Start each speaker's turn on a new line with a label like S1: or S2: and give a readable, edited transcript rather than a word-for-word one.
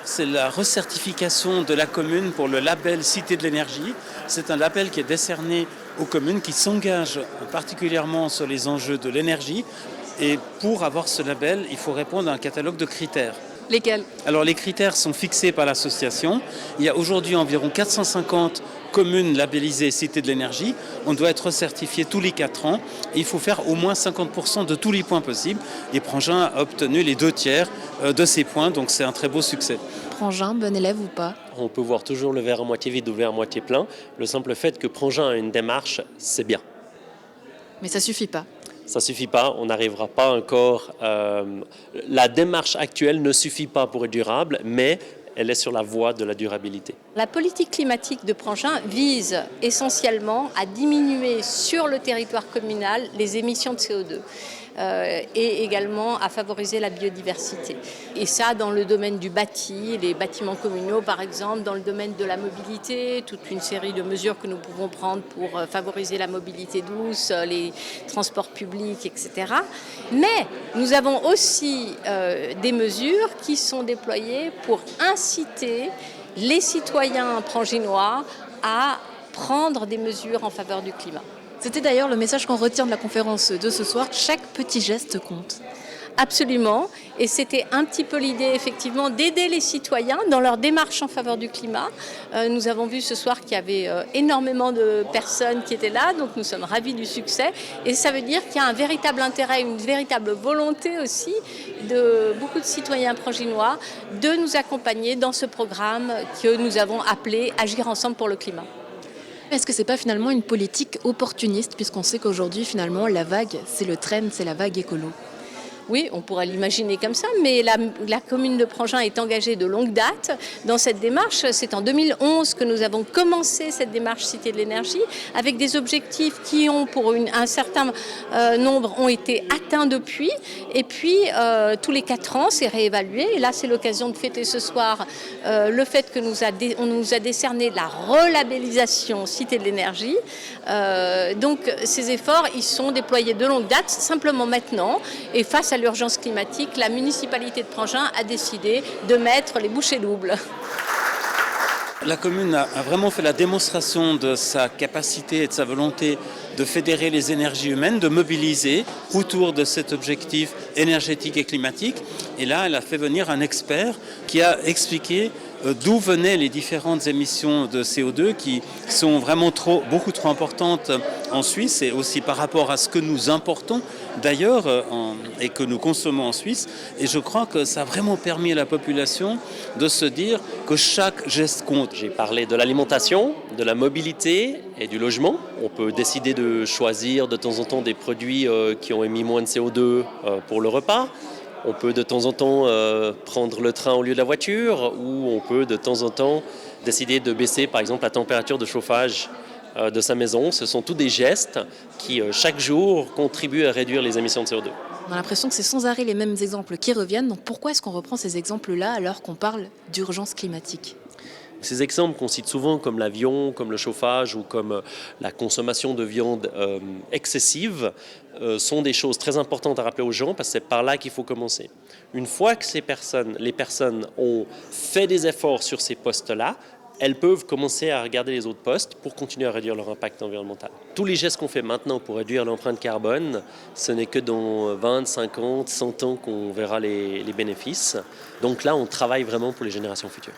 S1: C'est la recertification de la commune pour le label Cité de l'énergie. C'est un label qui est décerné aux communes qui s'engagent particulièrement sur les enjeux de l'énergie. Et pour avoir ce label, il faut répondre à un catalogue de critères.
S2: Lesquels?
S1: Alors les critères sont fixés par l'association. Il y a aujourd'hui environ 450 communes labellisées Cité de l'énergie. On doit être certifié tous les 4 ans. Et il faut faire au moins 50% de tous les points possibles. Et Prangin a obtenu les 2/3 de ces points, donc c'est un très beau succès.
S2: Prangin, bon élève ou pas?
S3: On peut voir toujours le verre à moitié vide ou le verre à moitié plein. Le simple fait que Prangin a une démarche, c'est bien.
S2: Mais ça suffit pas.
S3: Ça ne suffit pas, on n'arrivera pas encore. La démarche actuelle ne suffit pas pour être durable, mais elle est sur la voie de la durabilité.
S4: La politique climatique de Prangin vise essentiellement à diminuer sur le territoire communal les émissions de CO2. Et également à favoriser la biodiversité. Et ça dans le domaine du bâti, les bâtiments communaux par exemple, dans le domaine de la mobilité, toute une série de mesures que nous pouvons prendre pour favoriser la mobilité douce, les transports publics, etc. Mais nous avons aussi des mesures qui sont déployées pour inciter les citoyens pranginois à prendre des mesures en faveur du climat.
S2: C'était d'ailleurs le message qu'on retient de la conférence de ce soir. Chaque petit geste compte.
S4: Absolument. Et c'était un petit peu l'idée, effectivement, d'aider les citoyens dans leur démarche en faveur du climat. Nous avons vu ce soir qu'il y avait énormément de personnes qui étaient là, donc nous sommes ravis du succès. Et ça veut dire qu'il y a un véritable intérêt, une véritable volonté aussi de beaucoup de citoyens pranginois de nous accompagner dans ce programme que nous avons appelé « Agir ensemble pour le climat ».
S2: Est-ce que c'est pas finalement une politique opportuniste, puisqu'on sait qu'aujourd'hui, finalement, la vague, c'est le trend, c'est la vague écolo?
S4: Oui, on pourrait l'imaginer comme ça, mais la commune de Prangin est engagée de longue date dans cette démarche. C'est en 2011 que nous avons commencé cette démarche Cité de l'énergie, avec des objectifs qui ont, pour un certain nombre, ont été atteints depuis. Et puis, tous les 4 ans, c'est réévalué. Et là, c'est l'occasion de fêter ce soir le fait que on nous a décerné la relabellisation Cité de l'énergie. Donc, ces efforts, ils sont déployés de longue date, simplement maintenant, et face à l'urgence climatique, la municipalité de Prangin a décidé de mettre les bouchées doubles.
S1: La commune a vraiment fait la démonstration de sa capacité et de sa volonté de fédérer les énergies humaines, de mobiliser autour de cet objectif énergétique et climatique. Et là, elle a fait venir un expert qui a expliqué d'où venaient les différentes émissions de CO2 qui sont vraiment beaucoup trop importantes en Suisse et aussi par rapport à ce que nous importons d'ailleurs et que nous consommons en Suisse. Et je crois que ça a vraiment permis à la population de se dire que chaque geste compte.
S3: J'ai parlé de l'alimentation, de la mobilité et du logement. On peut décider de choisir de temps en temps des produits qui ont émis moins de CO2 pour le repas. On peut de temps en temps prendre le train au lieu de la voiture, ou on peut de temps en temps décider de baisser par exemple la température de chauffage de sa maison. Ce sont tous des gestes qui chaque jour contribuent à réduire les émissions de CO2.
S2: On a l'impression que c'est sans arrêt les mêmes exemples qui reviennent. Donc pourquoi est-ce qu'on reprend ces exemples-là alors qu'on parle d'urgence climatique ?
S3: Ces exemples qu'on cite souvent comme l'avion, comme le chauffage ou comme la consommation de viande excessive sont des choses très importantes à rappeler aux gens parce que c'est par là qu'il faut commencer. Une fois que les personnes ont fait des efforts sur ces postes-là, elles peuvent commencer à regarder les autres postes pour continuer à réduire leur impact environnemental. Tous les gestes qu'on fait maintenant pour réduire l'empreinte carbone, ce n'est que dans 20, 50, 100 ans qu'on verra les bénéfices. Donc là, on travaille vraiment pour les générations futures.